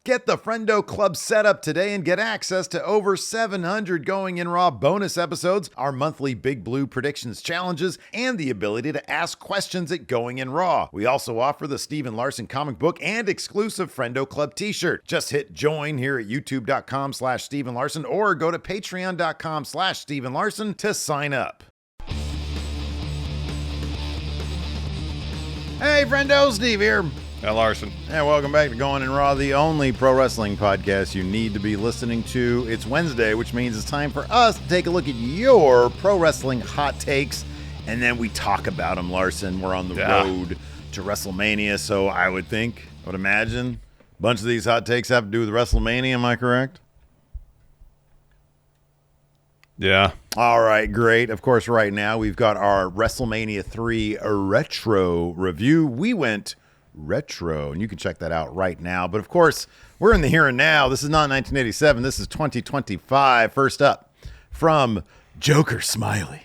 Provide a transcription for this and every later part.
Get the Friendo Club set up today and get access to over 700 Going In Raw bonus episodes, our monthly Big Blue predictions challenges, and the ability to ask questions at Going In Raw. We also offer the Steven Larson comic book and exclusive Friendo Club t-shirt. Just hit join here at youtube.com/Steven Larson or go to patreon.com/Steven Larson to sign up. Hey, Friendo, Steve here. Hey, Larson. And welcome back to Going In Raw, the only pro wrestling podcast you need to be listening to. It's Wednesday, which means it's time for us to take a look at your pro wrestling hot takes, and then we talk about them, Larson. We're on the road to WrestleMania, so I would imagine, a bunch of these hot takes have to do with WrestleMania. Am I correct? Yeah. All right, great. Of course, right now we've got our WrestleMania 3 retro review. We went retro, and you can check that out right now. But of course, we're in the here and now. This is not 1987. This is 2025. First up, from Joker Smiley.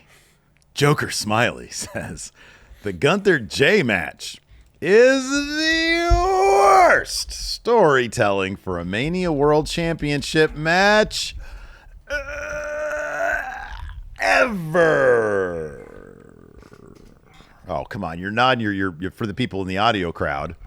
Joker Smiley says, the Gunther Jey match is the worst storytelling for a Mania World Championship match ever. Oh, come on. You're nodding. You're for the people in the audio crowd.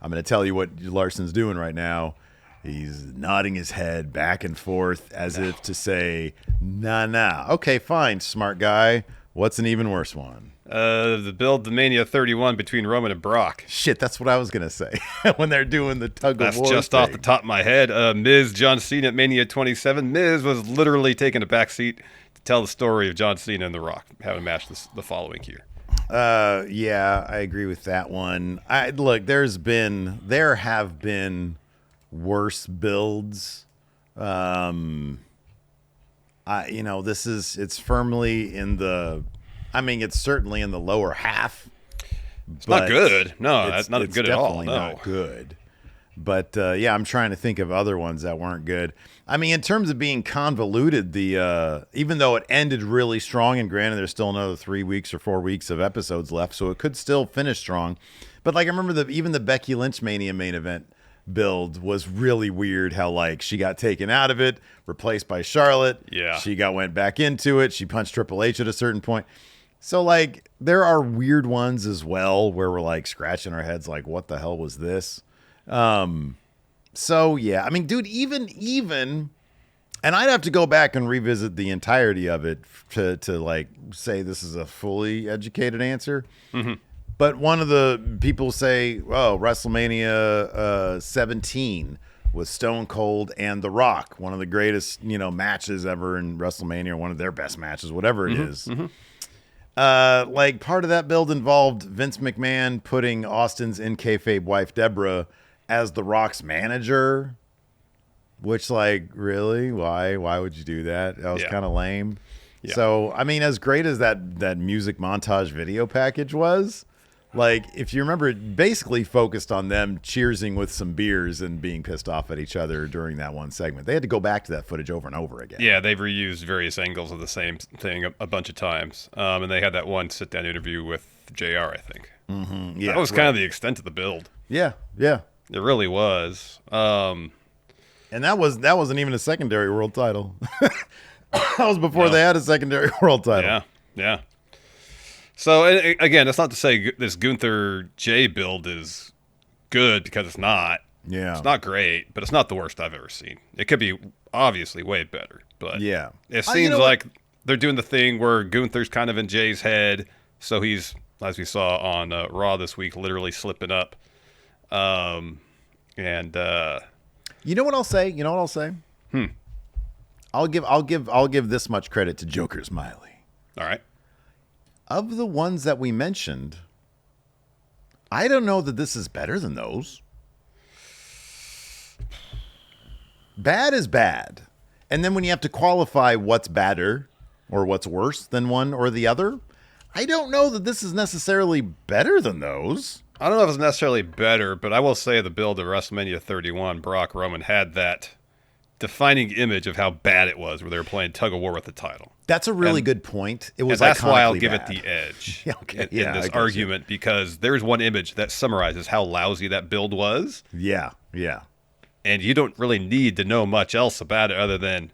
I'm going to tell you what Larson's doing right now. He's nodding his head back and forth as if to say, nah. Okay, fine, smart guy. What's an even worse one? The build to Mania 31 between Roman and Brock. Shit, that's what I was going to say when they're doing the tug of war. That's just off the top of my head. Miz, John Cena at Mania 27. Miz was literally taking a back seat to tell the story of John Cena and The Rock having a match the following year. Yeah, I agree with that one. Look, there have been worse builds. It's firmly in the, it's certainly in the lower half. It's not good. No, that's not good at all. No, not good. But I'm trying to think of other ones that weren't good. In terms of being convoluted, even though it ended really strong, and granted, there's still another 3 weeks or 4 weeks of episodes left, so it could still finish strong. But I remember even the Becky Lynch Mania main event build was really weird. How she got taken out of it, replaced by Charlotte. Yeah, she went back into it. She punched Triple H at a certain point. So there are weird ones as well where we're scratching our heads, what the hell was this? So yeah, dude, even, and I'd have to go back and revisit the entirety of it to say this is a fully educated answer. Mm-hmm. But one of the people say, WrestleMania 17 was Stone Cold and The Rock, one of the greatest, matches ever in WrestleMania, one of their best matches, whatever it is. Mm-hmm. Part of that build involved Vince McMahon putting Austin's in kayfabe wife, Deborah, as The Rock's manager, which really, why would you do that? That was kind of lame. Yeah. So, as great as that music montage video package was, if you remember, it basically focused on them cheersing with some beers and being pissed off at each other during that one segment. They had to go back to that footage over and over again. Yeah, they've reused various angles of the same thing a bunch of times. And they had that one sit-down interview with JR, I think. Mm-hmm. Yeah, that was kind of the extent of the build. Yeah. It really was. And that wasn't even a secondary world title. That was before they had a secondary world title. Yeah. So, again, that's not to say this Gunther Jey build is good, because it's not. Yeah. It's not great, but it's not the worst I've ever seen. It could be obviously way better, but yeah, it seems like they're doing the thing where Gunther's kind of in Jay's head, so he's, as we saw on Raw this week, literally slipping up. You know what I'll say? I'll give this much credit to Joker Smiley. All right. Of the ones that we mentioned, I don't know that this is better than those. Bad is bad. And then when you have to qualify what's better or what's worse than one or the other, I don't know that this is necessarily better than those. I don't know if it's necessarily better, but I will say the build of WrestleMania 31, Brock Roman had that defining image of how bad it was, where they were playing tug of war with the title. That's a really good point. It was, and that's why I'll iconically give bad. it the edge in this argument, because there's one image that summarizes how lousy that build was. Yeah. And you don't really need to know much else about it other than,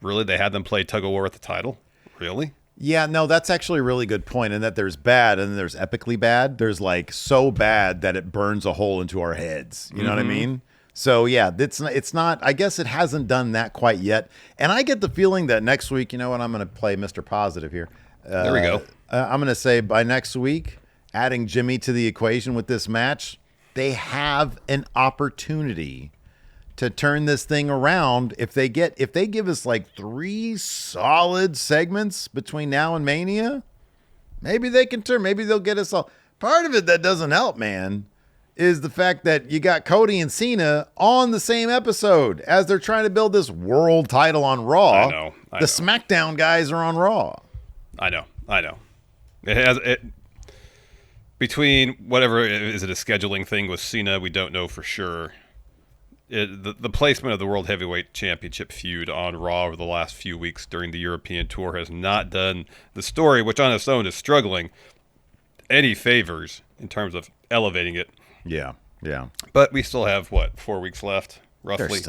really, they had them play tug-of-war with the title? Really? Yeah, no, that's actually a really good point. And that there's bad and then there's epically bad. There's like so bad that it burns a hole into our heads. You know what I mean? So yeah, it's not, I guess it hasn't done that quite yet. And I get the feeling that next week, you know what, I'm going to play Mr. Positive here. There we go. I'm going to say by next week, adding Jimmy to the equation with this match, they have an opportunity to turn this thing around. If they give us like 3 solid segments between now and Mania, maybe they can turn, maybe they'll get us all. Part of it that doesn't help, man, is the fact that you got Cody and Cena on the same episode as they're trying to build this world title on Raw. I know. The SmackDown guys are on Raw. I know. It between whatever, is it a scheduling thing with Cena? We don't know for sure. The placement of the World Heavyweight Championship feud on Raw over the last few weeks during the European tour has not done the story, which on its own is struggling, any favors in terms of elevating it. Yeah. But we still have, 4 weeks left, roughly? There's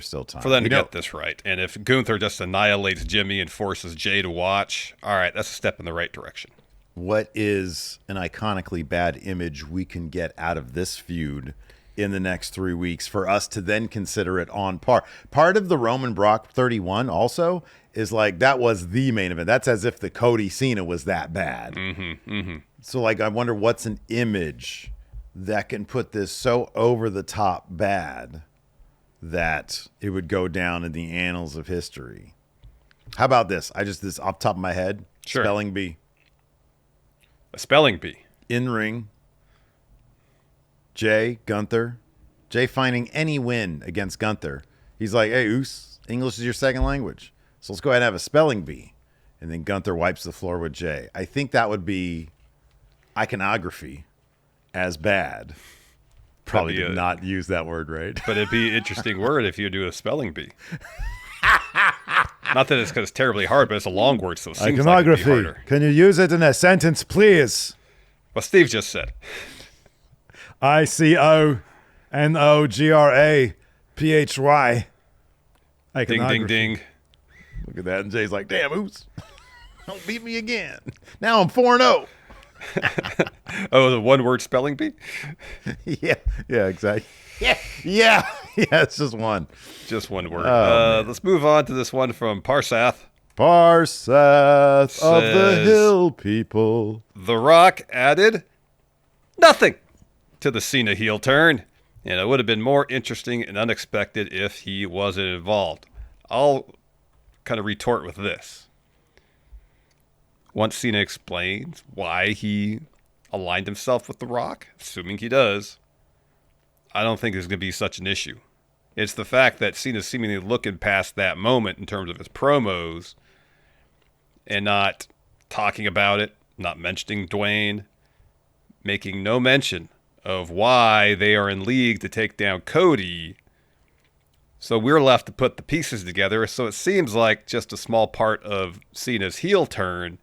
still time. For them to get this right. And if Gunther just annihilates Jimmy and forces Jey to watch, all right, that's a step in the right direction. What is an iconically bad image we can get out of this feud in the next 3 weeks for us to then consider it on par? Part of the Roman Brock 31 also is like, that was the main event. That's as if the Cody Cena was that bad. So like, I wonder what's an image that can put this so over the top bad that it would go down in the annals of history. How about this? This off the top of my head. Sure. Spelling bee. A spelling bee. In ring. Gunther. Jey finding any win against Gunther. He's like, hey, Oos, English is your second language. So let's go ahead and have a spelling bee. And then Gunther wipes the floor with Jey. I think that would be iconography as bad. Probably did not use that word right. But it'd be an interesting word if you do a spelling bee. Not that it's because it's terribly hard, but it's a long word, so it seems like it'd be harder. Can you use it in a sentence, please? Well, Steve just said. ICONOGRAPHY. Ding, ding, ding. Look at that. And Jay's like, damn, Oos. Don't beat me again. Now I'm 4-0. Oh, the one-word spelling bee? Yeah, exactly. Yeah, it's just one. Just one word. Let's move on to this one from Parsath. Parsath of the Hill People. The Rock added nothing to the Cena heel turn, and it would have been more interesting and unexpected if he wasn't involved. I'll kind of retort with this. Once Cena explains why he aligned himself with The Rock, assuming he does, I don't think there's going to be such an issue. It's the fact that Cena's seemingly looking past that moment in terms of his promos and not talking about it, not mentioning Dwayne, making no mention of why they are in league to take down Cody. So we're left to put the pieces together. So it seems like just a small part of Cena's heel turn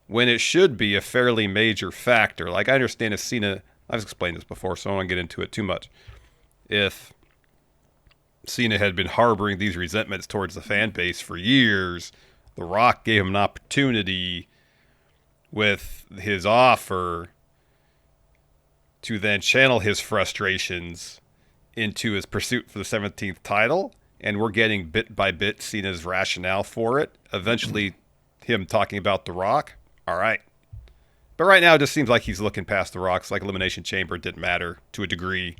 when it should be a fairly major factor. Like, I understand if Cena, I've explained this before, so I don't want to get into it too much. If Cena had been harboring these resentments towards the fan base for years, The Rock gave him an opportunity with his offer to then channel his frustrations into his pursuit for the 17th title, and we're getting bit by bit Cena's rationale for it. Eventually, him talking about The Rock. All right. But right now, it just seems like he's looking past The Rock. It's like Elimination Chamber didn't matter to a degree.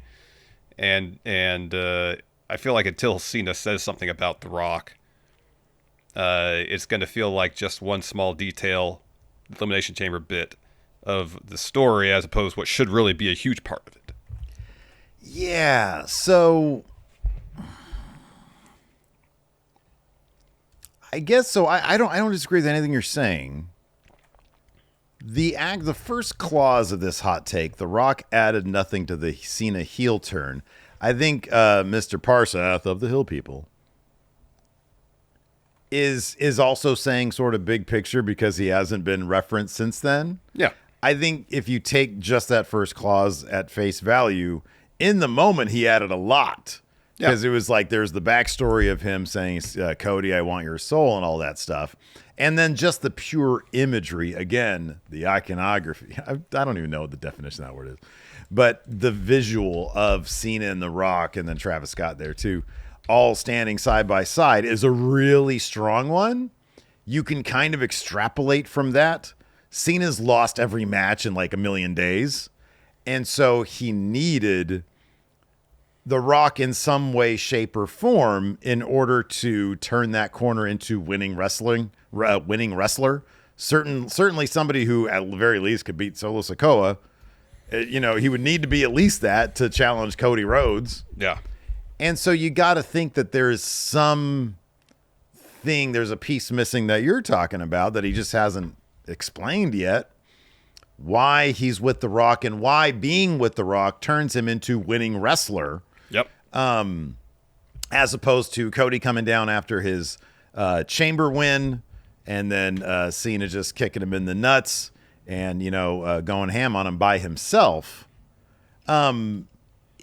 And I feel like until Cena says something about The Rock, it's going to feel like just one small detail, Elimination Chamber bit of the story, as opposed to what should really be a huge part of it. Yeah, so I guess so. I don't disagree with anything you're saying. The first clause of this hot take, The Rock added nothing to the Cena heel turn. I think Mr. Parsath of the Hill People is also saying sort of big picture because he hasn't been referenced since then. Yeah. I think if you take just that first clause at face value, in the moment he added a lot Because it was like there's the backstory of him saying, Cody, I want your soul and all that stuff. And then just the pure imagery, again, the iconography. I don't even know what the definition of that word is. But the visual of Cena and The Rock, and then Travis Scott there too, all standing side by side is a really strong one. You can kind of extrapolate from that. Cena's lost every match in like a million days. And so he needed The Rock in some way, shape, or form in order to turn that corner into winning wrestler. Certainly somebody who at the very least could beat Solo Sikoa. He would need to be at least that to challenge Cody Rhodes. Yeah. And so you got to think that there is there's a piece missing that you're talking about that he just hasn't explained yet. Why he's with The Rock and why being with The Rock turns him into winning wrestler. Yep. As opposed to Cody coming down after his chamber win and then Cena just kicking him in the nuts and, going ham on him by himself.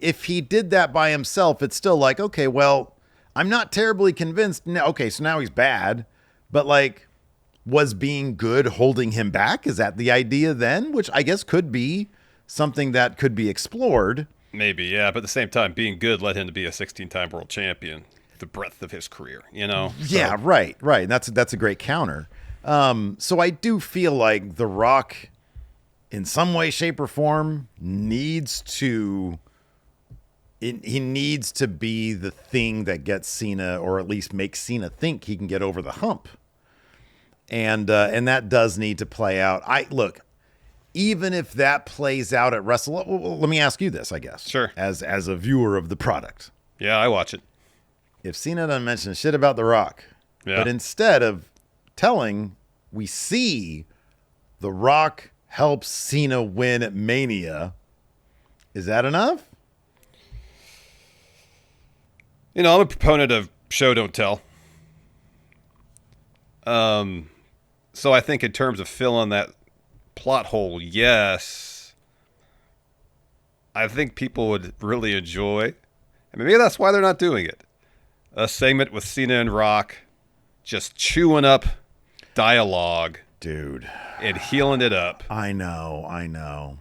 If he did that by himself, it's still like, okay, well, I'm not terribly convinced. No, okay, so now he's bad. But, like, was being good holding him back? Is that the idea then? Which I guess could be something that could be explored. Maybe, yeah. But at the same time, being good led him to be a 16-time world champion. The breadth of his career, So. Yeah, right. That's a great counter. So I do feel like The Rock, in some way, shape, or form, needs to be the thing that gets Cena, or at least makes Cena think he can get over the hump. And that does need to play out. Even if that plays out at let me ask you this, I guess. Sure. As a viewer of the product. Yeah, I watch it. If Cena doesn't mention shit about The Rock, but instead of telling, we see The Rock helps Cena win at Mania, is that enough? I'm a proponent of show, don't tell. So I think in terms of filling that plot hole, yes. I think people would really enjoy, and maybe that's why they're not doing it, a segment with Cena and Rock just chewing up dialogue. Dude. And healing it up. I know.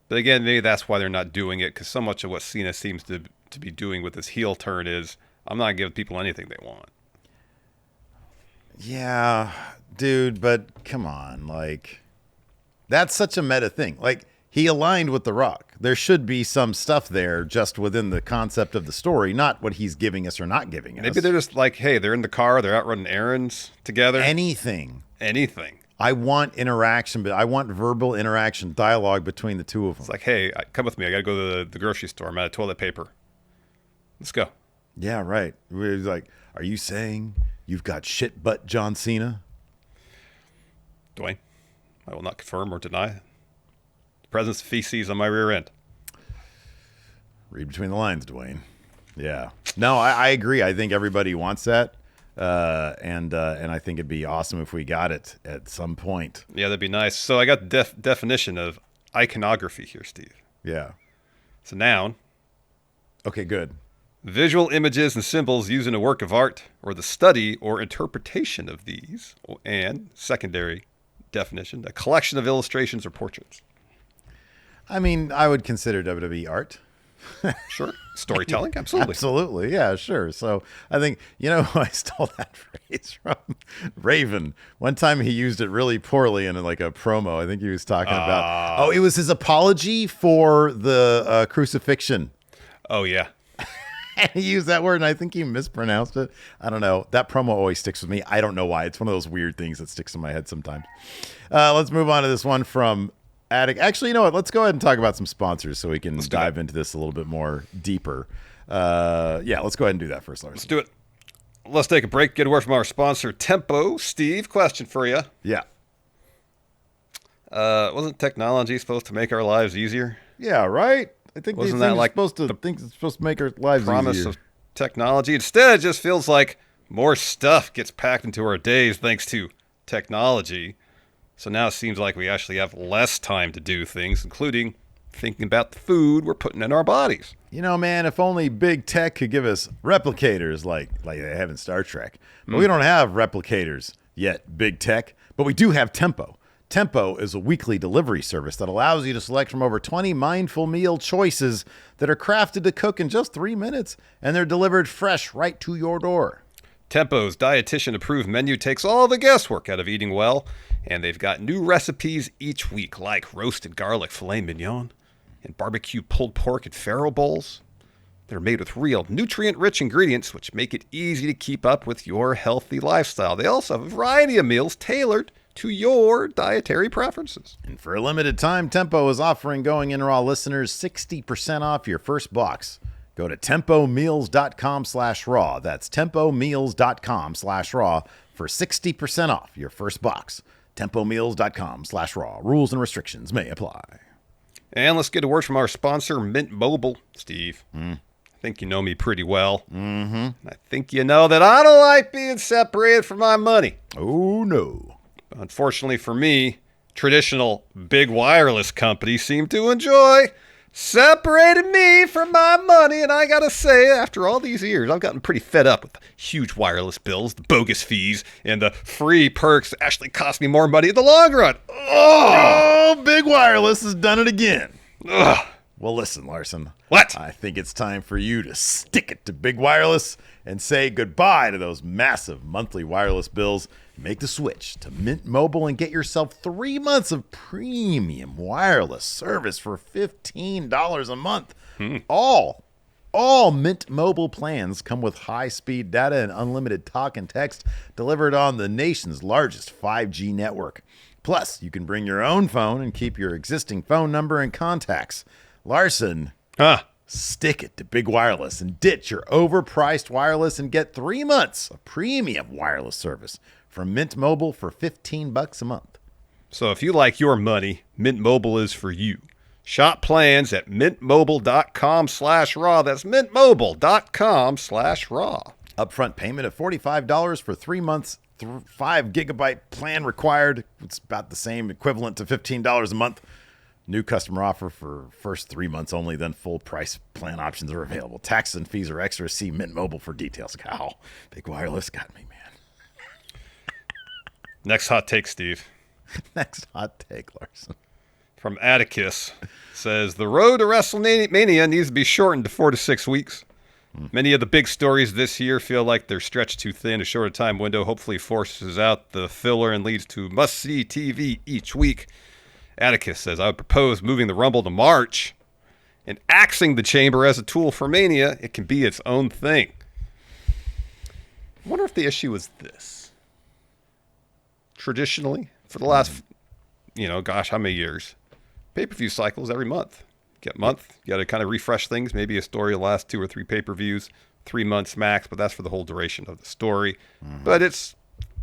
But again, maybe that's why they're not doing it, because so much of what Cena seems to be doing with his heel turn is, I'm not giving people anything they want. Yeah, dude, but come on. Like, that's such a meta thing. Like, he aligned with The Rock. There should be some stuff there just within the concept of the story, not what he's giving us or not giving us. Maybe they're just like, hey, they're in the car, they're out running errands together. Anything. I want interaction, but I want verbal interaction, dialogue between the two of them. It's like, hey, come with me. I got to go to the grocery store. I'm out of toilet paper. Let's go. Yeah, right. We're like, are you saying you've got shit butt John Cena? Dwayne, I will not confirm or deny the presence of feces on my rear end. Read between the lines, Dwayne. Yeah. No, I agree. I think everybody wants that. And I think it'd be awesome if we got it at some point. Yeah, that'd be nice. So I got the definition of iconography here, Steve. Yeah. It's a noun. Okay, good. Visual images and symbols used in a work of art, or the study or interpretation of these. And secondary definition, a collection of illustrations or portraits. I mean, I would consider WWE art. Sure. Storytelling, absolutely. Absolutely, yeah, sure. So I think, I stole that phrase from Raven. One time he used it really poorly in like a promo. I think he was talking about, it was his apology for the crucifixion. Oh, yeah. And he used that word, and I think he mispronounced it. I don't know. That promo always sticks with me. I don't know why. It's one of those weird things that sticks in my head sometimes. Let's move on to this one from Attic. Actually, you know what? Let's go ahead and talk about some sponsors so we can dive into this a little bit more deeper. Let's go ahead and do that first, Larson. Let's do it. Let's take a break. Get a word from our sponsor, Tempo. Steve, question for you. Yeah. Wasn't technology supposed to make our lives easier? Yeah, right? I think Wasn't that like supposed to make our lives promise easier. of technology? Instead, it just feels like more stuff gets packed into our days thanks to technology. So now it seems like we actually have less time to do things, including thinking about the food we're putting in our bodies. You know, man, if only big tech could give us replicators like they have in Star Trek. But we don't have replicators yet, big tech. But we do have Tempo. Tempo is a weekly delivery service that allows you to select from over 20 mindful meal choices that are crafted to cook in just 3 minutes, and they're delivered fresh right to your door. Tempo's dietitian-approved menu takes all the guesswork out of eating well, and they've got new recipes each week, like roasted garlic filet mignon and barbecue pulled pork and farro bowls. They're made with real nutrient-rich ingredients, which make it easy to keep up with your healthy lifestyle. They also have a variety of meals tailored to your dietary preferences. And for a limited time, Tempo is offering Going In Raw listeners 60% off your first box. Go to tempomeals.com/raw. That's tempomeals.com/raw for 60% off your first box. tempomeals.com/raw. Rules and restrictions may apply. And let's get a word from our sponsor, Mint Mobile. Steve, I think you know me pretty well. I think you know that I don't like being separated from my money. Oh, no. Unfortunately for me, traditional big wireless companies seem to enjoy separating me from my money. And I gotta say, after all these years, I've gotten pretty fed up with the huge wireless bills, the bogus fees, and the free perks that actually cost me more money in the long run. Oh, Big Wireless has done it again. Ugh. Well, listen, Larson. What? I think it's time for you to stick it to Big Wireless and say goodbye to those massive monthly wireless bills. Make the switch to Mint Mobile and get yourself 3 months of premium wireless service for $15 a month. All Mint Mobile plans come with high-speed data and unlimited talk and text delivered on the nation's largest 5G network. Plus, you can bring your own phone and keep your existing phone number and contacts. Larson, stick it to Big Wireless and ditch your overpriced wireless and get 3 months of premium wireless service from Mint Mobile for $15 a month. So if you like your money, Mint Mobile is for you. Shop plans at mintmobile.com/raw. That's mintmobile.com/raw. Upfront payment of $45 for 3 months, 5 gigabyte plan required. It's about the same, equivalent to $15 a month. New customer offer for first 3 months only, then full price plan options are available. Taxes and fees are extra. See Mint Mobile for details. Wow, Big Wireless got me, man. Next hot take, Steve. Next hot take, Larson. From Atticus says, the road to WrestleMania needs to be shortened to 4 to 6 weeks. Many of the big stories this year feel like they're stretched too thin. A shorter time window hopefully forces out the filler and leads to must-see TV each week. Atticus says, I would propose moving the Rumble to March and axing the Chamber as a tool for Mania. It can be its own thing. I wonder if the issue is this. Traditionally, for the last, how many years? Pay-per-view cycles every month. Get month, you got to kind of refresh things. Maybe a story will last 2 or 3 pay-per-views, 3 months max, but that's for the whole duration of the story. But it's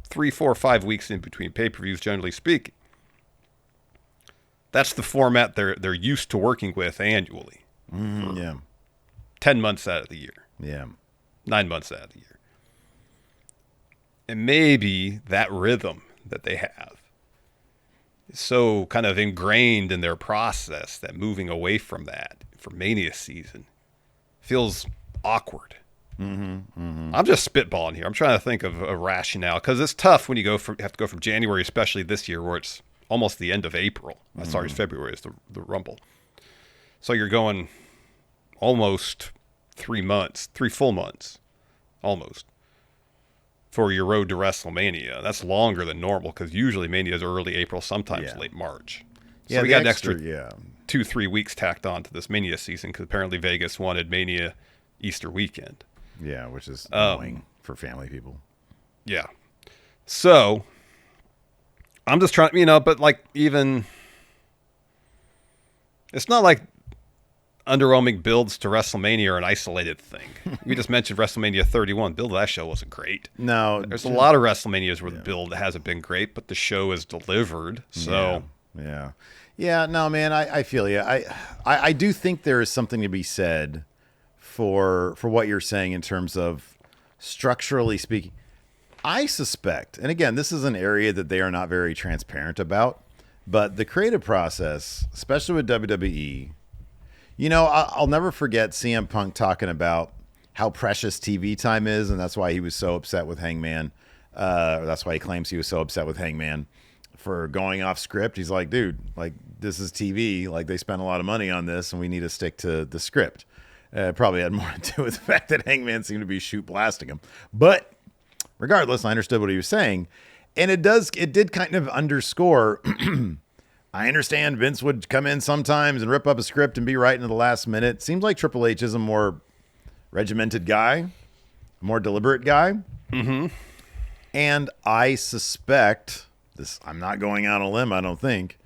3, 4, 5 weeks in between pay-per-views, generally speaking. That's the format they're used to working with annually. 10 months out of the year. 9 months out of the year. And maybe that rhythm that they have is so kind of ingrained in their process that moving away from that for Mania season feels awkward. I'm just spitballing here. I'm trying to think of a rationale because it's tough when you have to go from January, especially this year where it's almost the end of April. Sorry, it's February is the Rumble. So you're going almost 3 months, 3 full months, almost, for your road to WrestleMania. That's longer than normal because usually Mania is early April, sometimes late March. So we got an extra 2-3 weeks tacked on to this Mania season because apparently Vegas wanted Mania Easter weekend. Yeah, which is annoying for family people. Yeah. So I'm just trying, but even it's not like underwhelming builds to WrestleMania are an isolated thing. We just mentioned WrestleMania 31. Build of that show wasn't great. No. There's a lot of WrestleManias where the build hasn't been great, but the show is delivered. So Yeah, no, man, I feel you. I do think there is something to be said for what you're saying in terms of structurally speaking. I suspect, and again, this is an area that they are not very transparent about, but the creative process, especially with WWE, I'll never forget CM Punk talking about how precious TV time is, and that's why he was so upset with Hangman. That's why he claims he was so upset with Hangman for going off script. He's like, dude, like, this is TV. Like, they spent a lot of money on this, and we need to stick to the script. Probably had more to do with the fact that Hangman seemed to be shoot blasting him. But regardless, I understood what he was saying. And it did kind of underscore I understand Vince would come in sometimes and rip up a script and be right into the last minute. Seems like Triple H is a more regimented guy, a more deliberate guy. Mm-hmm. And I suspect this, I'm not going out on a limb, I don't think,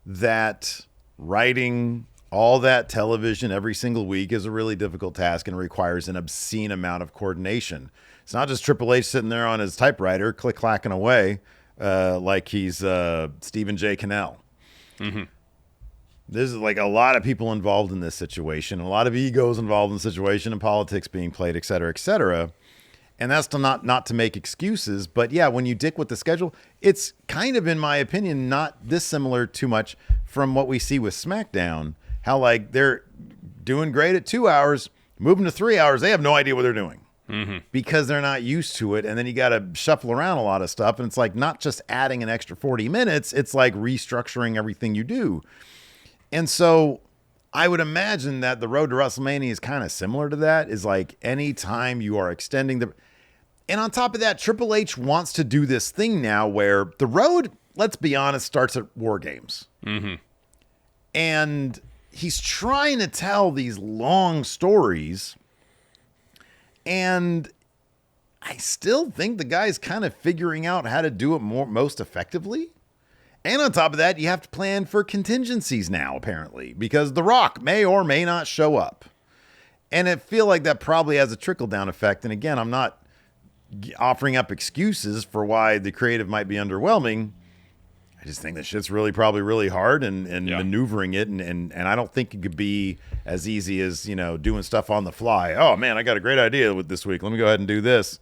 that writing all that television every single week is a really difficult task and requires an obscene amount of coordination. It's not just Triple H sitting there on his typewriter, click-clacking away like he's Stephen J. Cannell. Mm-hmm. There's like a lot of people involved in this situation, a lot of egos involved in the situation, and politics being played, et cetera, et cetera. And that's not to make excuses, but yeah, when you dick with the schedule, it's kind of, in my opinion, not dissimilar too much from what we see with SmackDown. How like they're doing great at 2 hours, moving to 3 hours, they have no idea what they're doing. Mm-hmm. Because they're not used to it, and then you got to shuffle around a lot of stuff, and it's like not just adding an extra 40 minutes, it's like restructuring everything you do. And so I would imagine that the road to WrestleMania is kind of similar to that, is like any time you are extending the... And on top of that, Triple H wants to do this thing now where the road, let's be honest, starts at War Games. Mm-hmm. And he's trying to tell these long stories, and I still think the guy's kind of figuring out how to do it most effectively. And on top of that, you have to plan for contingencies now, apparently, because The Rock may or may not show up. And I feel like that probably has a trickle-down effect. And again, I'm not offering up excuses for why the creative might be underwhelming. I just think that shit's probably really hard, and maneuvering it. And I don't think it could be as easy as, doing stuff on the fly. Oh man, I got a great idea with this week. Let me go ahead and do this.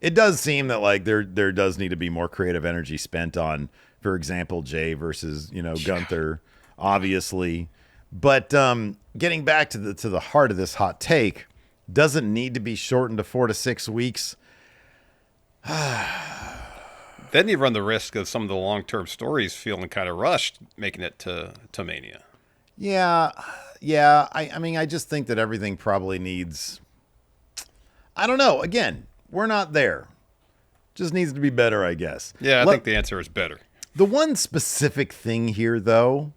It does seem that like there does need to be more creative energy spent on, for example, Jey versus, Gunther, obviously. But getting back to the heart of this hot take, doesn't need to be shortened to 4 to 6 weeks. Then you run the risk of some of the long-term stories feeling kind of rushed, making it to Mania. Yeah. I mean, I just think that everything probably needs... I don't know. Again, we're not there. Just needs to be better, I guess. Yeah, I think the answer is better. The one specific thing here, though,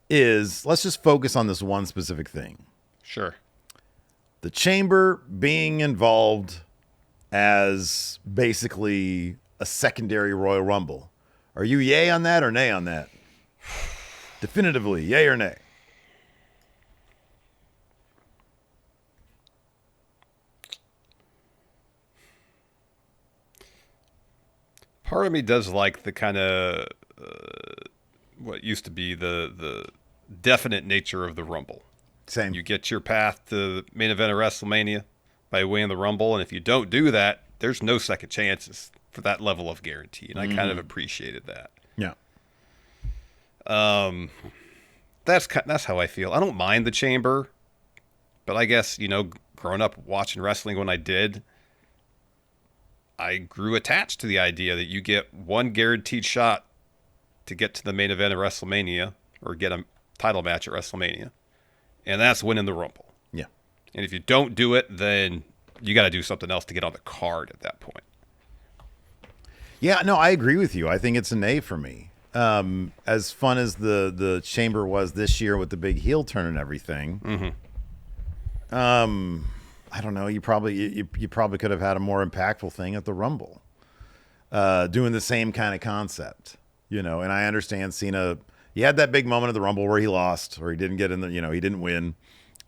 is... Let's just focus on this one specific thing. Sure. The Chamber being involved as basically a secondary Royal Rumble. Are you yay on that or nay on that? Definitively, yay or nay? Part of me does like the kind of what used to be the definite nature of the Rumble. Same. You get your path to the main event of WrestleMania by winning the Rumble, and if you don't do that, there's no second chances for that level of guarantee, and I kind of appreciated that. Yeah. That's how I feel. I don't mind the Chamber, but I guess, growing up watching wrestling when I did, I grew attached to the idea that you get one guaranteed shot to get to the main event of WrestleMania or get a title match at WrestleMania, and that's winning the Rumble. Yeah. And if you don't do it, then you got to do something else to get on the card at that point. Yeah, no, I agree with you. I think it's an A for me. As fun as the Chamber was this year with the big heel turn and everything, I don't know. You probably could have had a more impactful thing at the Rumble, doing the same kind of concept, And I understand Cena. He had that big moment of the Rumble where he lost, or he didn't get in the, he didn't win.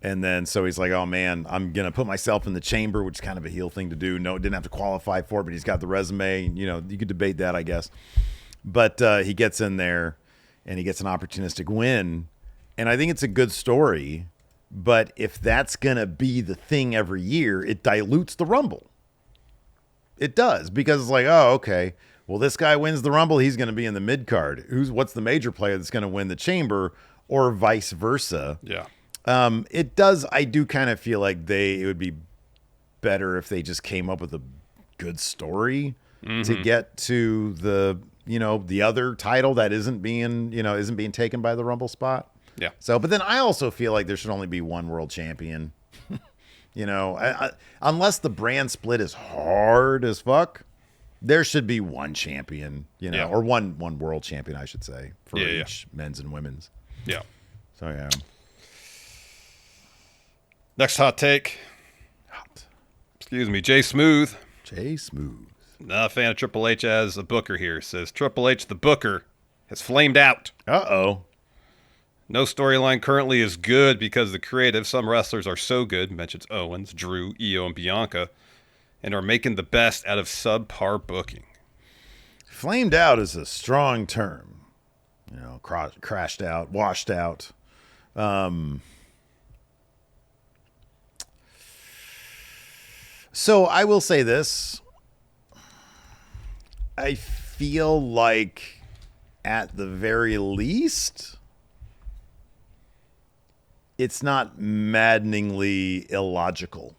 And then so he's like, oh, man, I'm going to put myself in the Chamber, which is kind of a heel thing to do. No, didn't have to qualify for it, but he's got the resume. You could debate that, I guess. But he gets in there, and he gets an opportunistic win. And I think it's a good story. But if that's going to be the thing every year, it dilutes the Rumble. It does, because it's like, oh, okay, well, this guy wins the Rumble. He's going to be in the mid-card. What's the major player that's going to win the Chamber, or vice versa? Yeah. It does. I do kind of feel like it would be better if they just came up with a good story to get to the other title that isn't being taken by the Rumble spot. Yeah. So, but then I also feel like there should only be one world champion. Unless the brand split is hard as fuck, there should be one champion, or one world champion, I should say, for each men's and women's. Yeah. So, yeah. Next hot take. Excuse me, Jay Smooth. Jay Smooth. Not a fan of Triple H as a booker here. Says Triple H, the booker, has flamed out. Uh-oh. No storyline currently is good because the creative, some wrestlers are so good, mentions Owens, Drew, Io, and Bianca, and are making the best out of subpar booking. Flamed out is a strong term. Crashed out, washed out. So I will say this. I feel like at the very least, it's not maddeningly illogical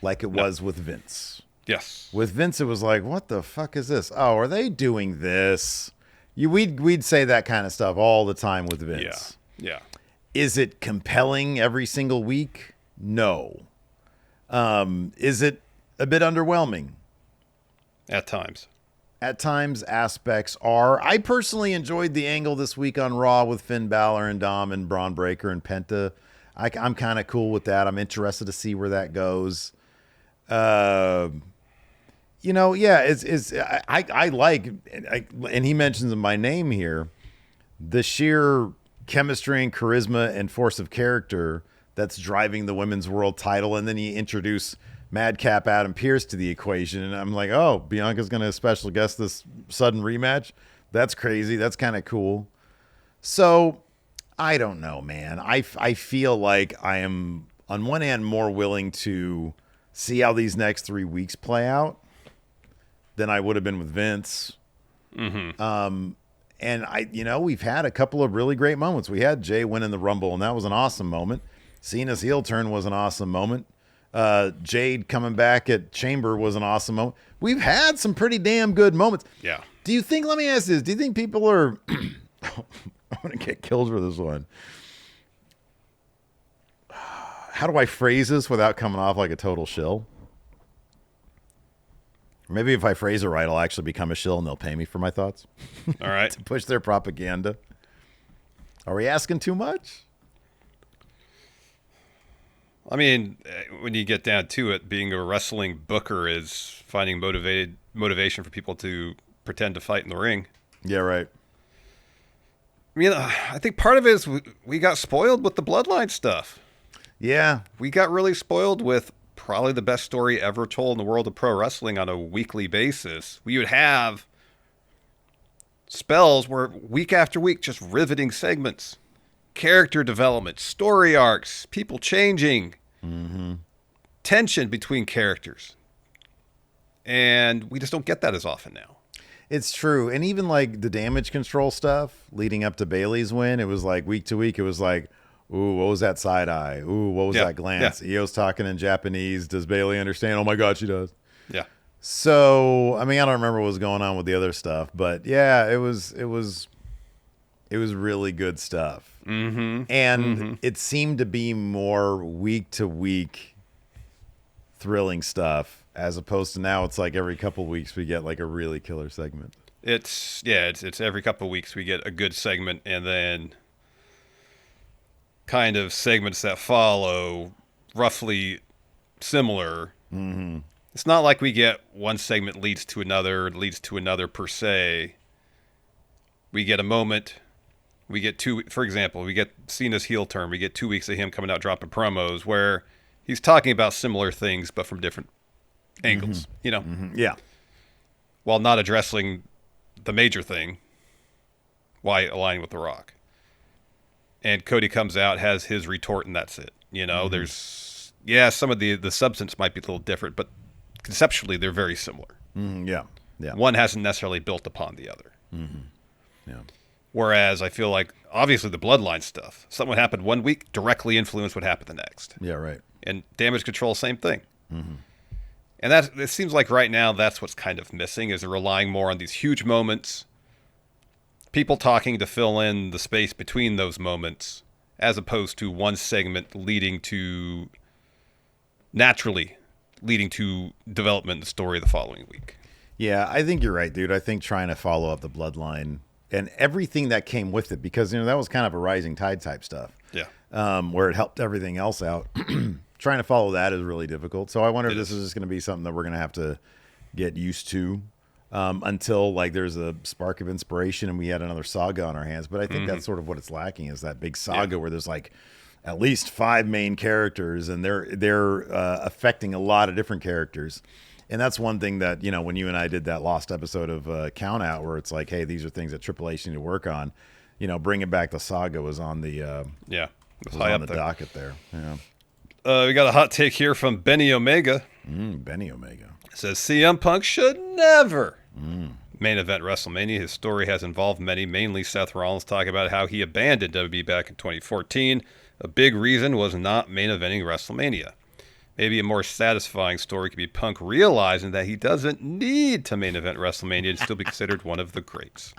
like it was with Vince. Yes. With Vince, it was like, what the fuck is this? Oh, are they doing this? We'd say that kind of stuff all the time with Vince. Yeah. Is it compelling every single week? No. Is it a bit underwhelming? At times. At times, aspects are. I personally enjoyed the angle this week on Raw with Finn Balor and Dom and Braun Breaker and Penta. I'm kind of cool with that. I'm interested to see where that goes. I like, and he mentions in my name here, the sheer chemistry and charisma and force of character that's driving the women's world title. And then you introduce Madcap Adam Pearce to the equation. And I'm like, oh, Bianca's going to special guest this sudden rematch. That's crazy. That's kind of cool. So I don't know, man. I feel like I am on one hand more willing to see how these next 3 weeks play out than I would have been with Vince. Mm-hmm. And we've had a couple of really great moments. We had Jey winning the Rumble, and that was an awesome moment. Cena's heel turn was an awesome moment. Jade coming back at Chamber was an awesome moment. We've had some pretty damn good moments. Yeah. Let me ask this. Do you think people are, I'm going to get killed for this one. How do I phrase this without coming off like a total shill? Maybe if I phrase it right, I'll actually become a shill and they'll pay me for my thoughts. All right. To push their propaganda. Are we asking too much? I mean, when you get down to it, being a wrestling booker is finding motivation for people to pretend to fight in the ring. Yeah, right. I mean, I think part of it is we got spoiled with the bloodline stuff. Yeah. We got really spoiled with probably the best story ever told in the world of pro wrestling on a weekly basis. We would have spells where week after week, just riveting segments, character development, story arcs, people changing, tension between characters. And we just don't get that as often now. It's true. And even like the damage control stuff leading up to Bayley's win, it was like week to week, it was like, ooh, what was that side eye? Ooh, what was that glance? Yeah. Io's talking in Japanese. Does Bayley understand? Oh my God, she does. Yeah. So, I mean, I don't remember what was going on with the other stuff, but yeah, it was really good stuff. Mm-hmm. And it seemed to be more week to week thrilling stuff, as opposed to now it's like every couple of weeks we get like a really killer segment. It's every couple of weeks we get a good segment, and then kind of segments that follow roughly similar. Mm-hmm. It's not like we get one segment leads to another per se. We get a moment. We get for example, we get Cena's heel turn. We get 2 weeks of him coming out dropping promos where he's talking about similar things but from different angles, Yeah. While not addressing the major thing, why aligning with The Rock. And Cody comes out, has his retort, and that's it. There's, some of the substance might be a little different, but conceptually they're very similar. Yeah. One hasn't necessarily built upon the other. Yeah. Whereas I feel like, obviously, the bloodline stuff, something would happen one week, directly influence what happened the next. Yeah, right. And damage control, same thing. And it seems like right now that's what's kind of missing, is they're relying more on these huge moments, people talking to fill in the space between those moments, as opposed to one segment naturally leading to development in the story the following week. Yeah, I think you're right, dude. I think trying to follow up the bloodline and everything that came with it, because that was kind of a rising tide type stuff. Yeah. Where it helped everything else out. Trying to follow that is really difficult. So I wonder if this is just going to be something that we're going to have to get used to until like there's a spark of inspiration and we had another saga on our hands. But I think that's sort of what it's lacking, is that big saga where there's like at least 5 main characters and they're affecting a lot of different characters. And that's one thing that, when you and I did that lost episode of Count Out, where it's like, hey, these are things that Triple H need to work on. Bringing back the saga was on the was high on the docket there. Yeah. We got a hot take here from Benny Omega. Benny Omega says CM Punk should never main event WrestleMania. His story has involved many, mainly Seth Rollins, talking about how he abandoned WWE back in 2014. A big reason was not main eventing WrestleMania. Maybe a more satisfying story could be Punk realizing that he doesn't need to main event WrestleMania to still be considered one of the greats.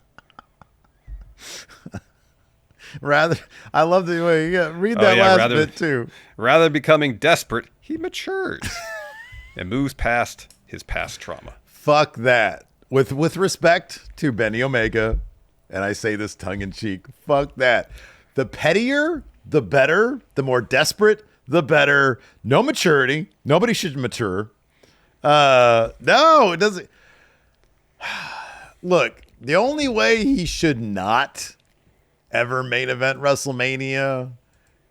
I love the way you read that last bit too. Rather than becoming desperate, he matures and moves past his past trauma. Fuck that. With respect to Benny Omega, and I say this tongue in cheek, fuck that. The pettier, the better. The more desperate, the better. No maturity. Nobody should mature. No, it doesn't. Look, the only way he should not ever main event WrestleMania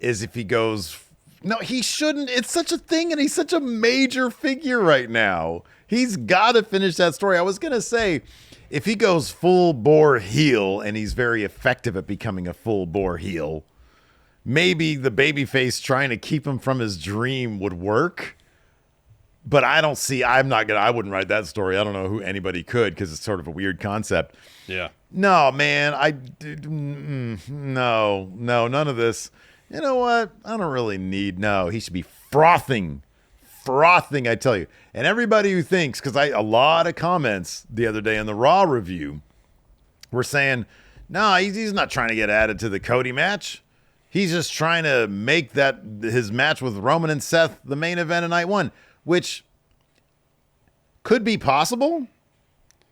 is if he goes. No, he shouldn't. It's such a thing, and he's such a major figure right now. He's got to finish that story. I was going to say, if he goes full bore heel and he's very effective at becoming a full bore heel, maybe the babyface trying to keep him from his dream would work. But I wouldn't write that story. I don't know who anybody could, because it's sort of a weird concept. Yeah. No, man, no, none of this. You know what? I don't really need, he should be frothing, I tell you. And everybody who thinks, because a lot of comments the other day in the Raw review were saying, no, he's not trying to get added to the Cody match. He's just trying to make that his match with Roman and Seth the main event of night 1, which could be possible.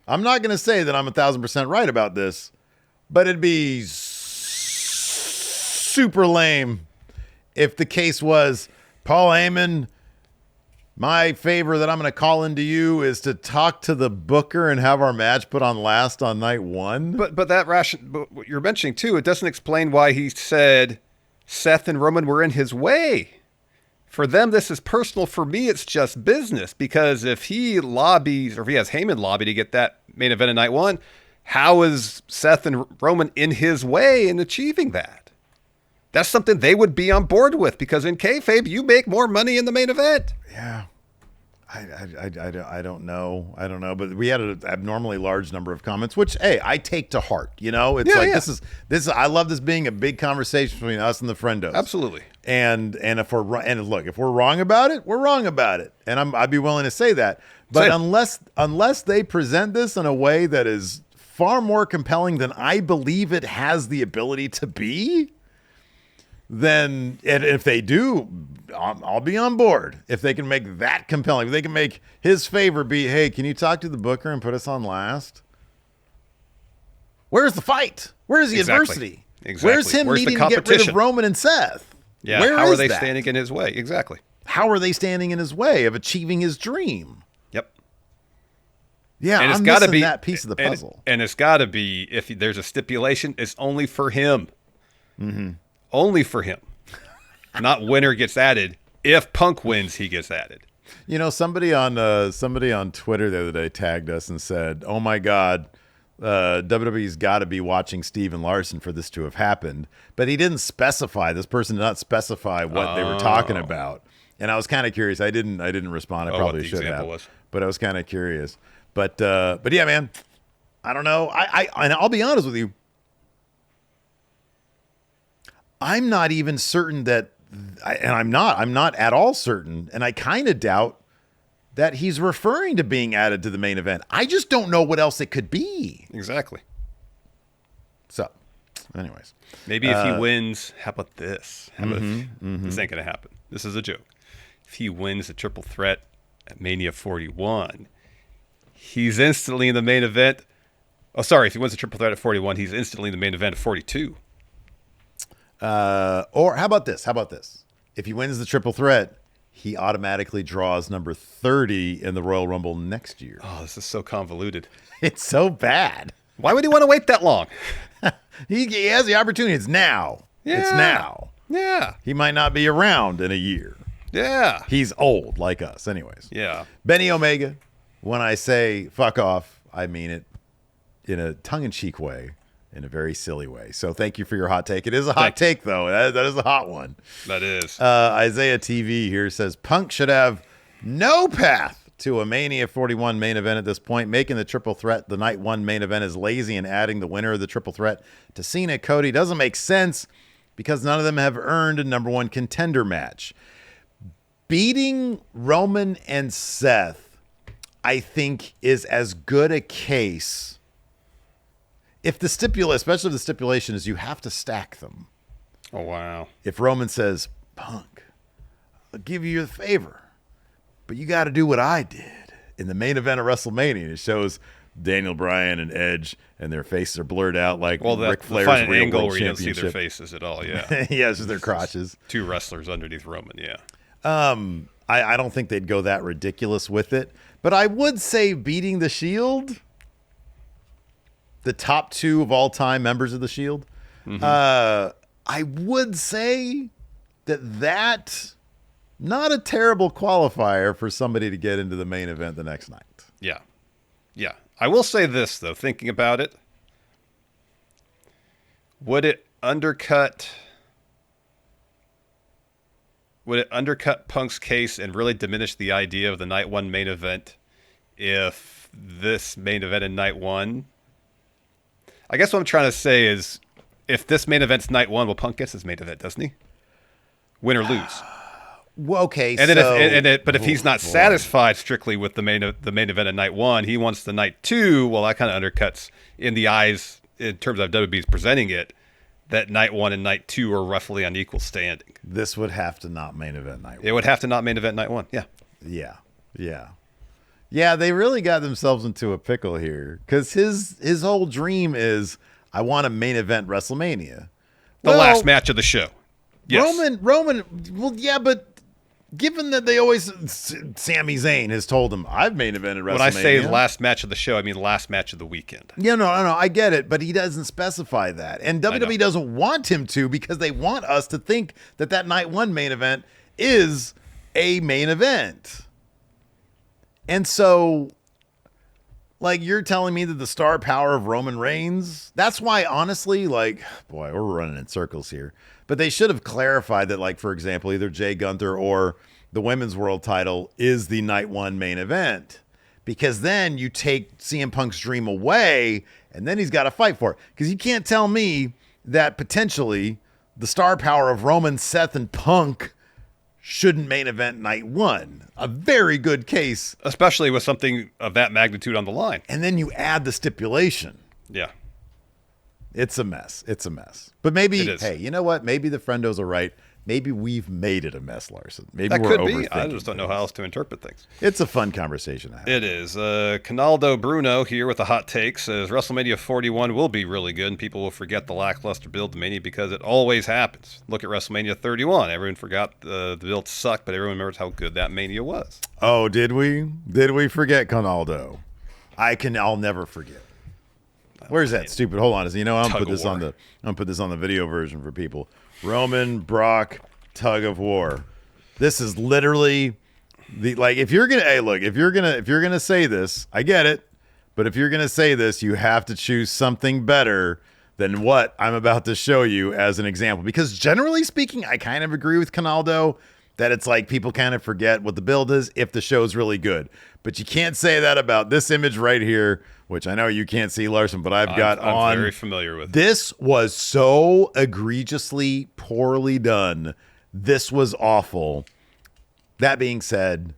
I'm not going to say that I'm 1,000% right about this, but it'd be super lame if the case was, Paul Heyman, my favor that I'm going to call into you is to talk to the booker and have our match put on last on night 1. But what you're mentioning too, it doesn't explain why he said Seth and Roman were in his way. For them, this is personal. For me, it's just business. Because if he lobbies, or if he has Heyman lobby to get that main event of night 1, how is Seth and Roman in his way in achieving that? That's something they would be on board with, because in kayfabe, you make more money in the main event. Yeah. I don't know. But we had an abnormally large number of comments, which, hey, I take to heart. This is. I love this being a big conversation between us and the friendos. Absolutely. And if we're wrong about it, we're wrong about it, and I'd be willing to say that. But unless they present this in a way that is far more compelling than I believe it has the ability to be, then, and if they do, I'll be on board. If they can make that compelling, if they can make his favor be, hey, can you talk to the booker and put us on last? Where's the fight? Where's the adversity? Exactly. Where's him needing to get rid of Roman and Seth? Yeah. How are they standing in his way? Exactly. How are they standing in his way of achieving his dream? Yep. Yeah, and it's got to be that piece of the puzzle. And it's got to be, if there's a stipulation, it's only for him. Mm-hmm. Only for him. Not winner gets added. If Punk wins, he gets added. Somebody on Twitter the other day tagged us and said, "Oh my God, WWE's got to be watching Steve and Larson for this to have happened." But he didn't specify. This person did not specify what they were talking about, and I was kind of curious. I didn't respond. I probably should have, but I was kind of curious. But yeah, man, I don't know. And I'll be honest with you. I'm not even certain that, I'm not at all certain, and I kind of doubt that he's referring to being added to the main event. I just don't know what else it could be. Exactly. So, anyways. Maybe if he wins, how about this? How about if, this ain't going to happen. This is a joke. If he wins the triple threat at Mania 41, he's instantly in the main event. Oh, sorry. If he wins the triple threat at 41, he's instantly in the main event at 42. Or how about this? If he wins the triple threat, he automatically draws number 30 in the Royal Rumble next year. Oh, this is so convoluted. It's so bad. Why would he want to wait that long? He has the opportunity. It's now. Yeah. It's now. Yeah. He might not be around in a year. Yeah. He's old like us. Anyways. Yeah. Benny Omega, when I say fuck off, I mean it in a tongue-in-cheek way, in a very silly way. So thank you for your hot take. It is a hot take, though. That is a hot one. That is. Isaiah TV here says, Punk should have no path to a Mania 41 main event at this point. Making the triple threat the night one main event is lazy, and adding the winner of the triple threat to Cena Cody doesn't make sense because none of them have earned a number one contender match. Beating Roman and Seth, I think, is as good a case. If the especially if the stipulation is you have to stack them. Oh, wow. If Roman says, Punk, I'll give you a favor, but you got to do what I did in the main event of WrestleMania. It shows Daniel Bryan and Edge, and their faces are blurred out like Ric Flair's real angle world where you don't see their championship. faces at all, yeah. Yeah, it's just their crotches. Two wrestlers underneath Roman, yeah. I don't think they'd go that ridiculous with it, but I would say beating the Shield, the top two of all time members of the Shield, I would say that not a terrible qualifier for somebody to get into the main event the next night. Yeah. Yeah. I will say this, though, thinking about it. Would it undercut Punk's case and really diminish the idea of the night one main event if this main event in night one? I guess what I'm trying to say is if this main event's night one, well, Punk gets his main event, doesn't he? Win or lose. Well, okay, and then but if he's not boy. satisfied strictly with the main event at night one, he wants the night two. Well, that kind of undercuts in the eyes in terms of WWE's presenting it that night one and night two are roughly on equal standing. This would have to not main event night one. It would have to not main event night one. Yeah. Yeah, they really got themselves into a pickle here because his whole dream is I want to main event WrestleMania. The last match of the show. Yes. Roman, well, yeah, but given that they always, Sami Zayn has told him, I've main evented WrestleMania. When I say last match of the show, I mean last match of the weekend. Yeah, no, I get it, but he doesn't specify that. And WWE doesn't want him to because they want us to think that night one main event is a main event. And so, like, you're telling me that the star power of Roman Reigns, that's why, honestly, like, boy, we're running in circles here. But they should have clarified that, like, for example, either Jey Gunther or the women's world title is the night one main event. Because then you take CM Punk's dream away, and then he's got to fight for it. Because you can't tell me that potentially the star power of Roman, Seth, and Punk shouldn't main event night one. A very good case. Especially with something of that magnitude on the line. And then you add the stipulation. Yeah. It's a mess. It's a mess. But maybe, hey, you know what? Maybe the friendos are right. Maybe we've made it a mess, Larson. Maybe that we're could overthinking be. I just don't know how else to interpret things. It's a fun conversation to have. It is. Canaldo Bruno here with a hot take says WrestleMania 41 will be really good and people will forget the lackluster build to Mania because it always happens. Look at WrestleMania 31. Everyone forgot the build sucked, but everyone remembers how good that Mania was. Oh, did we? Did we forget Canaldo? I'll never forget. Where's that stupid? Hold on. You know, I'm gonna put this on the video version for people. Roman Brock tug of war. This is literally if you're gonna say this, I get it, but if you're gonna say this, you have to choose something better than what I'm about to show you as an example. Because generally speaking, I kind of agree with Canaldo. that it's like people kind of forget what the build is if the show's really good. But you can't say that about this image right here, which I know you can't see, Larson, but I'm very familiar with. This was so egregiously poorly done. This was awful. That being said,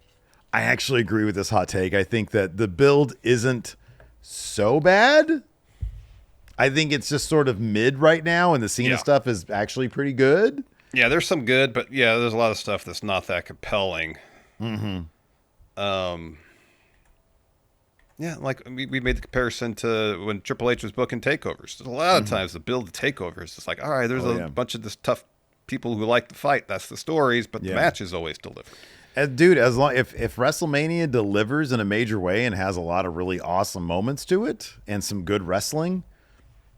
I actually agree with this hot take. I think that the build isn't so bad. I think it's just sort of mid right now, and the Cena stuff is actually pretty good. Yeah, there's some good, but yeah, there's a lot of stuff that's not that compelling. Yeah, like we made the comparison to when Triple H was booking takeovers. There's a lot of times the build of takeovers, it's like, all right, there's a bunch of this tough people who like to fight. That's the stories, but the match is always delivered. Dude, as long if WrestleMania delivers in a major way and has a lot of really awesome moments to it and some good wrestling,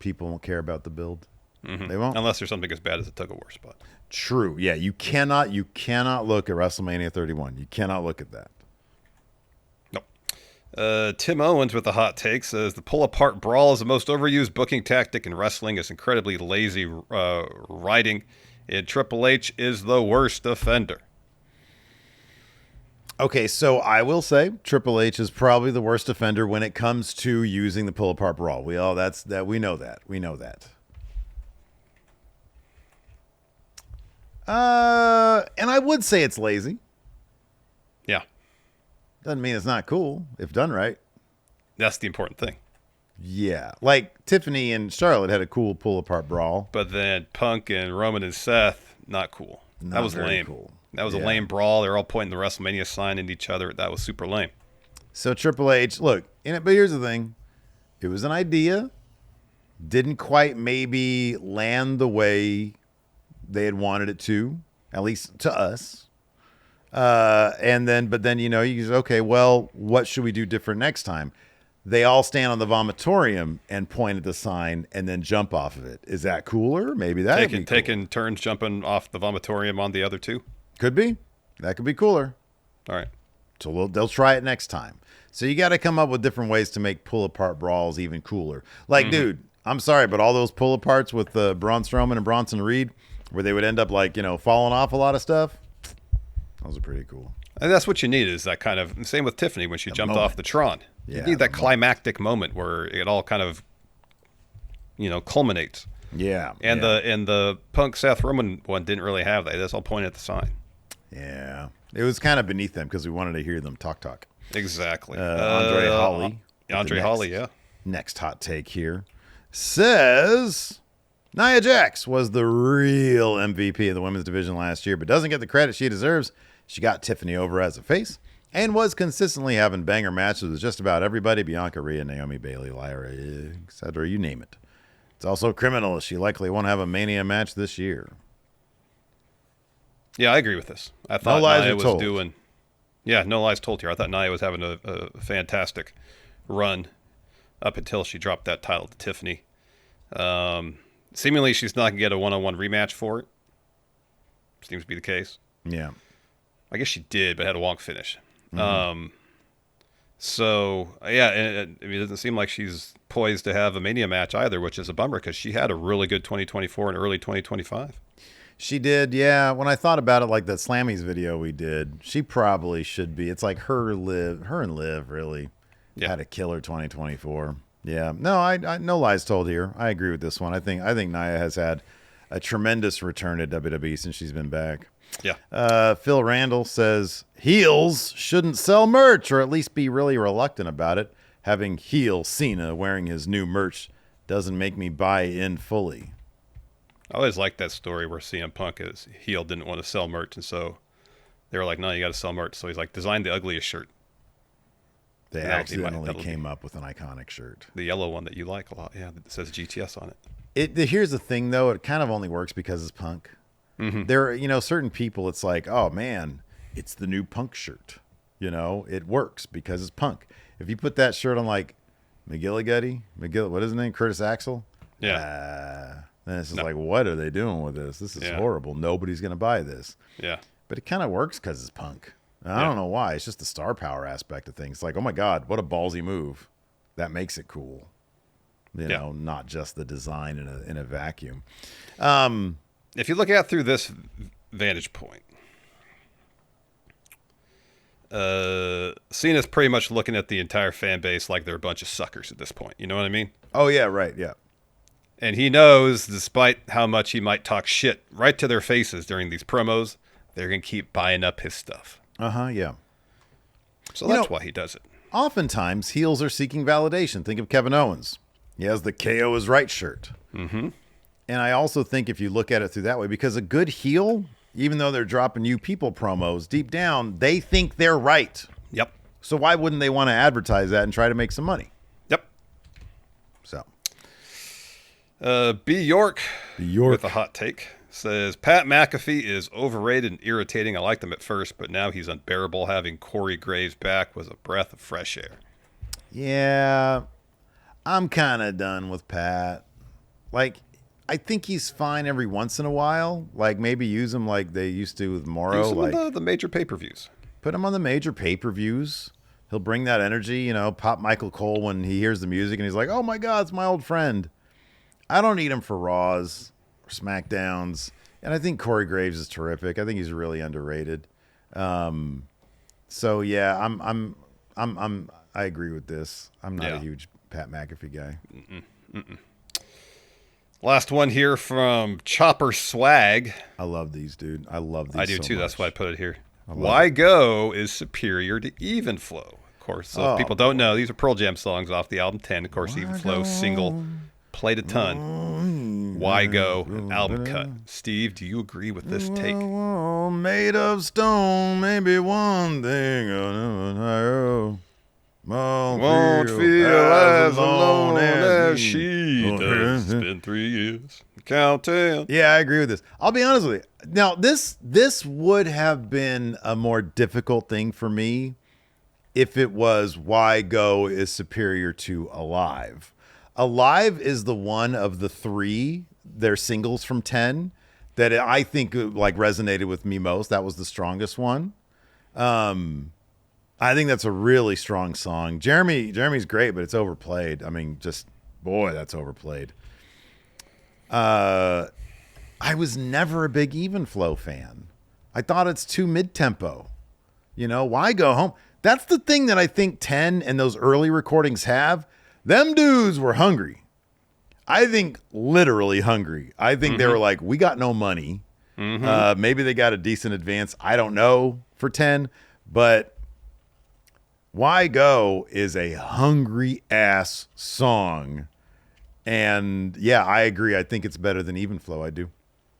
people won't care about the build. They won't, unless there's something as bad as a tug of war spot. True. Yeah, you cannot look at WrestleMania 31. You cannot look at that. Tim Owens with the hot take says the pull-apart brawl is the most overused booking tactic in wrestling. It's incredibly lazy writing, and Triple H is the worst offender. Okay, so I will say Triple H is probably the worst offender when it comes to using the pull-apart brawl. We know that. And I would say it's lazy. Yeah. Doesn't mean it's not cool if done right. That's the important thing. Yeah. Like Tiffany and Charlotte had a cool pull-apart brawl. But then Punk and Roman and Seth, not cool. That was lame. Cool. That was a lame brawl. They're all pointing the WrestleMania sign at each other. That was super lame. So Triple H, look, but here's the thing. It was an idea. Didn't quite maybe land the way they had wanted it to, at least to us. But then, you just, okay, well, what should we do different next time? They all stand on the vomitorium and point at the sign and then jump off of it. Is that cooler? Maybe that taking turns jumping off the vomitorium on the other two. Could be. That could be cooler. All right. So they'll try it next time. So you got to come up with different ways to make pull-apart brawls even cooler. Like, dude, I'm sorry, but all those pull-aparts with Braun Strowman and Bronson Reed, where they would end up falling off a lot of stuff, those are pretty cool. And that's what you need, is that kind of, same with Tiffany when she jumped off the Tron. Yeah, you need that climactic moment where it all kind of, culminates. Yeah. And the Punk Seth Roman one didn't really have that. That's all pointed at the sign. Yeah. It was kind of beneath them because we wanted to hear them talk. Exactly. Andre Holly. Andre Holly, yeah. Next hot take here says Nia Jax was the real MVP of the women's division last year, but doesn't get the credit she deserves. She got Tiffany over as a face and was consistently having banger matches with just about everybody: Bianca, Rhea, Naomi, Bayley, Lyra, etc. You name it. It's also criminal as she likely won't have a Mania match this year. Yeah, I agree with this. I thought no lies Nia are was told. doing. Yeah, no lies told here. I thought Nia was having a fantastic run up until she dropped that title to Tiffany. Seemingly, she's not going to get a one-on-one rematch for it. Seems to be the case. Yeah. I guess she did, but had a wonk finish. So, yeah, it doesn't seem like she's poised to have a Mania match either, which is a bummer because she had a really good 2024 and early 2025. She did, yeah. When I thought about it, like that Slammy's video we did, she probably should be. It's like her and Liv really had a killer 2024. Yeah, no, I no lies told here. I agree with this one. I think Nia has had a tremendous return at WWE since she's been back. Yeah. Phil Randall says heels shouldn't sell merch, or at least be really reluctant about it. Having heel Cena wearing his new merch doesn't make me buy in fully. I always liked that story where CM Punk is heel didn't want to sell merch, and so they were like, "No, you got to sell merch." So he's like, "Design the ugliest shirt." They accidentally came up with an iconic shirt, the yellow one that you like a lot, yeah, that says GTS on it. Here's the thing, though, it kind of only works because it's Punk. There are, certain people. It's like, oh man, it's the new Punk shirt. It works because it's Punk. If you put that shirt on like McGillicuddy, what is his name, Curtis Axel? Yeah. Then it's just like, what are they doing with this? This is horrible. Nobody's going to buy this. Yeah. But it kind of works because it's Punk. I don't know why. It's just the star power aspect of things. It's like, oh my God, what a ballsy move. That makes it cool. Not just the design in a vacuum. If you look at it through this vantage point, Cena's pretty much looking at the entire fan base like they're a bunch of suckers at this point. You know what I mean? Oh yeah, right, yeah. And he knows, despite how much he might talk shit right to their faces during these promos, they're going to keep buying up his stuff. Yeah. So that's why he does it. Oftentimes, heels are seeking validation. Think of Kevin Owens. He has the KO is right shirt. Mm-hmm. And I also think if you look at it through that way, because a good heel, even though they're dropping you people promos, deep down, they think they're right. Yep. So why wouldn't they want to advertise that and try to make some money? Yep. So. B. York York with a hot take says, Pat McAfee is overrated and irritating. I liked him at first, but now he's unbearable. Having Corey Graves back was a breath of fresh air. Yeah, I'm kind of done with Pat. Like, I think he's fine every once in a while. Like, maybe use him like they used to with Morrow. Use him like on the major pay-per-views. Put him on the major pay-per-views. He'll bring that energy, you know, pop Michael Cole when he hears the music and he's like, oh my God, it's my old friend. I don't need him for Raws or SmackDowns. And I think Corey Graves is terrific. I think he's really underrated. So yeah, I agree with this. I'm not a huge Pat McAfee guy. Last one here from Chopper Swag. I love these, dude. I love these. I do so too. much. That's why I put it here. Why Go is superior to Even Flow. Of course, so if people don't know, these are Pearl Jam songs off the album 10. Of course, Even Flow single played a ton. Why Go, an album cut. Steve, do you agree with this take? Made of stone, maybe one thing won't feel as alone as she does. It's been 3 years. Count 10. Yeah, I agree with this. I'll be honest with you. Now, this would have been a more difficult thing for me if it was Why Go is superior to Alive. Alive is the one of the three, their singles from 10, that I think like resonated with me most. That was the strongest one. I think that's a really strong song. Jeremy's great, but it's overplayed. I mean, just boy, that's overplayed. I was never a big Even Flow fan. I thought it's too mid-tempo. You know, Why Go Home? That's the thing that I think 10 and those early recordings have. Them dudes were hungry. I think literally hungry. I think they were like, we got no money. Maybe they got a decent advance. I don't know for 10, but Why Go is a hungry ass song. And yeah, I agree. I think it's better than Even Flow. I do.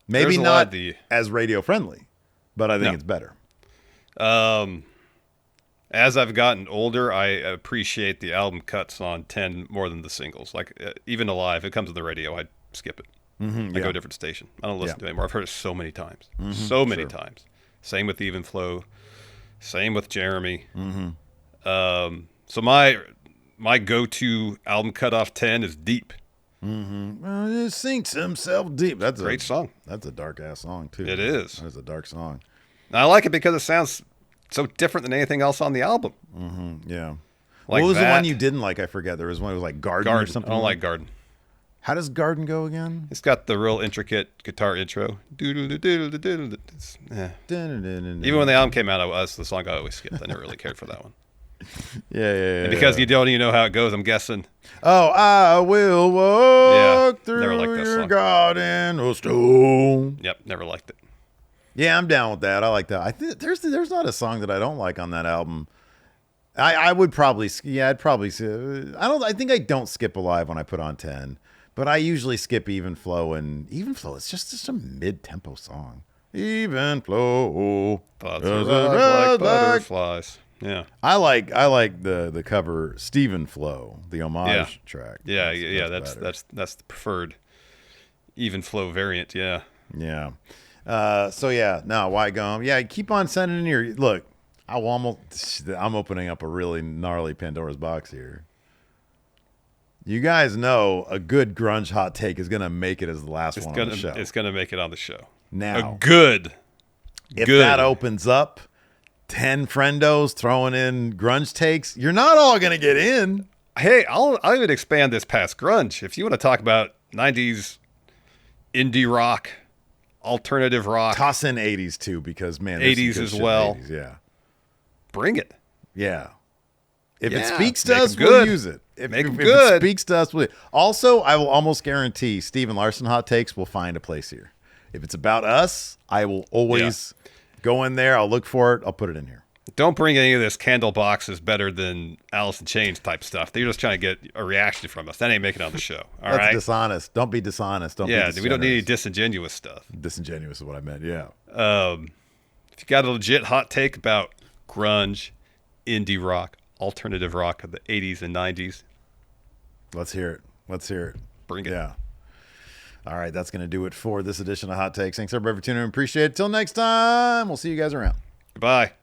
Maybe not as radio friendly, but I think it's better. As I've gotten older, I appreciate the album cuts on 10 more than the singles. Like, even Alive, it comes on the radio, I skip it. I go a different station. I don't listen to it anymore. I've heard it so many times. So many times. Same with Even Flow. Same with Jeremy. So my go-to album cut off 10 is Deep. Well, he sinks himself deep. That's a great song. That's a dark-ass song, too. It is. That's a dark song. I like it because it sounds so different than anything else on the album. Yeah. Like what was the one you didn't like? I forget. There was one that was like Garden or something. I don't like Garden. How does Garden go again? It's got the real intricate guitar intro. Even when the album came out, that's the song I always skipped. I never really cared for that one. Yeah. And because you don't even know how it goes, I'm guessing. Oh, I will walk through your garden of stone. Yep, never liked it. Yeah, I'm down with that. I like that. I think there's not a song that I don't like on that album. I would probably, I'd probably. I think I don't skip Alive when I put on 10, but I usually skip Even Flow, and Even Flow is just a mid-tempo song. Even Flow. Thoughts like butterflies. Yeah. I like the cover Stephen Flow, the homage track. Yeah, that's the preferred Even Flow variant. Yeah. Yeah. So yeah, no, Why Go? Yeah, keep on sending in your look. I'm opening up a really gnarly Pandora's box here. You guys know a good grunge hot take is gonna make it as the last one on the show. It's gonna make it on the show. Now, if that opens up 10 friendos throwing in grunge takes, you're not all gonna get in. Hey, I'll even expand this past grunge. If you want to talk about 90s indie rock, alternative rock, toss in 80s too, because man, 80s as well. 80s, yeah. bring it. Yeah. If it Yeah, speaks to make 'em us, we'll good. use it. Make 'em if good. it speaks to us, we'll. Also, I will almost guarantee Steven Larson hot takes will find a place here. If it's about us, I will always go in there. I'll look for it. I'll put it in here. Don't bring any of this candle box is better than Alice in Chains type stuff. They're just trying to get a reaction from us. That ain't making it on the show. All That's right. dishonest. Don't be dishonest. Don't be Yeah, we don't need any disingenuous. disingenuous stuff. Disingenuous is what I meant. Yeah. If you got a legit hot take about grunge, indie rock, alternative rock of the 80s and 90s, Let's hear it. Let's hear it. bring it. Yeah. All right. That's going to do it for this edition of Hot Takes. Thanks everybody for tuning in. Appreciate it. Till next time. We'll see you guys around. Goodbye.